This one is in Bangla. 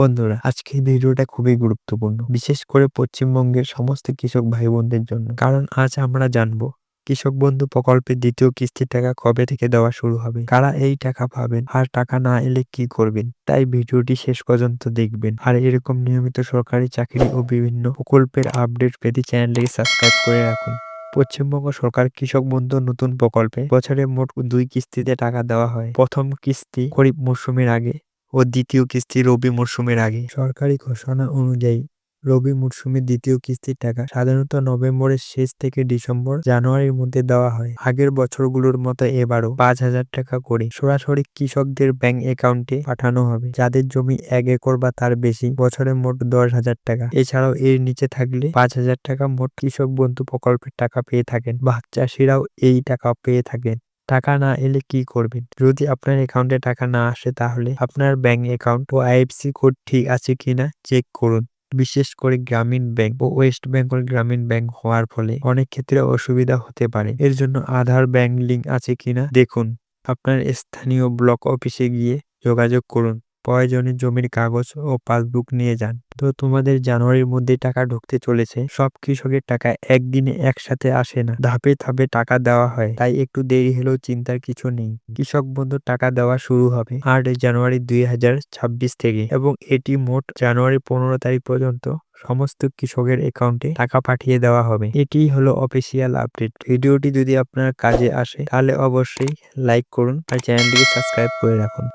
বন্ধুরা, আজকের ভিডিওটা খুবই গুরুত্বপূর্ণ, বিশেষ করে পশ্চিমবঙ্গের সমস্ত কৃষক ভাই বোনদের জন্য। কারণ আজ আমরা জানবো কৃষক বন্ধু প্রকল্পের দ্বিতীয় কিস্তির টাকা কবে থেকে দেওয়া শুরু হবে, কারা এই টাকা পাবেন, আর টাকা না এলে কি করবেন। তাই ভিডিওটি শেষ পর্যন্ত দেখবেন। আর এরকম নিয়মিত সরকারি চাকরি ও বিভিন্ন প্রকল্পের আপডেট পেতে চ্যানেলটিকে সাবস্ক্রাইব করে রাখুন। পশ্চিমবঙ্গ সরকার কৃষক বন্ধু নতুন প্রকল্পে বছরে মোট 2 কিস্তিতে টাকা দেওয়া হয়। প্রথম কিস্তি খরিফ মৌসুমের আগে ও দ্বিতীয় কিস্তি রবি মরশুমের আগে। সরকারি ঘোষণা অনুযায়ী রবি মরশুমের দ্বিতীয় কিস্তির টাকা সাধারণত নভেম্বরের শেষ থেকে ডিসেম্বর জানুয়ারির মধ্যে দেওয়া হয়। আগের বছরগুলোর মতো এবারও 5,000 টাকা করে সরাসরি কৃষকদের ব্যাংক অ্যাকাউন্টে পাঠানো হবে। যাদের জমি 1 একর বা তার বেশি, বছরে মোট 10,000 টাকা। এছাড়াও এর নিচে থাকলে 5,000 টাকা মোট কৃষক বন্ধু প্রকল্পের টাকা পেয়ে থাকেন। ভাগ চাষিরাও এই টাকা পেয়ে থাকেন। টাকা না এলে কি করবেন? যদি আপনার অ্যাকাউন্টে টাকা না আসে, তাহলে আপনার ব্যাংক অ্যাকাউন্ট ও আইএফএসসি কোড ঠিক আছে কিনা চেক করুন। বিশেষ করে গ্রামীণ ব্যাংক ও ওয়েস্ট বেঙ্গল গ্রামীণ ব্যাংক হওয়ার ফলে অনেক ক্ষেত্রে অসুবিধা হতে পারে। এর জন্য আধার ব্যাংক লিংক আছে কিনা দেখুন। আপনার স্থানীয় ব্লক অফিসে গিয়ে যোগাযোগ করুন। প্রয়োজনে জমির কাগজ ও পাসবুক নিয়ে যান। তো তোমাদের জানুয়ারির মধ্যে টাকা ঢুকতে চলেছে। সব কৃষকের টাকা একদিনে একসাথে আসে না, ধাপে ধাপে টাকা দেওয়া হয়। তাই একটু দেরি হলেও চিন্তার কিছু নেই। কৃষক বন্ধুর টাকা দেওয়া শুরু হবে 8 জানুয়ারি 2026 থেকে এবং এটি মোট জানুয়ারি 15 তারিখ পর্যন্ত সমস্ত কৃষকের অ্যাকাউন্টে টাকা পাঠিয়ে দেওয়া হবে। এটিই হলো অফিসিয়াল আপডেট। ভিডিওটি যদি আপনার কাজে আসে তাহলে অবশ্যই লাইক করুন আর চ্যানেলটিকে সাবস্ক্রাইব করে রাখুন।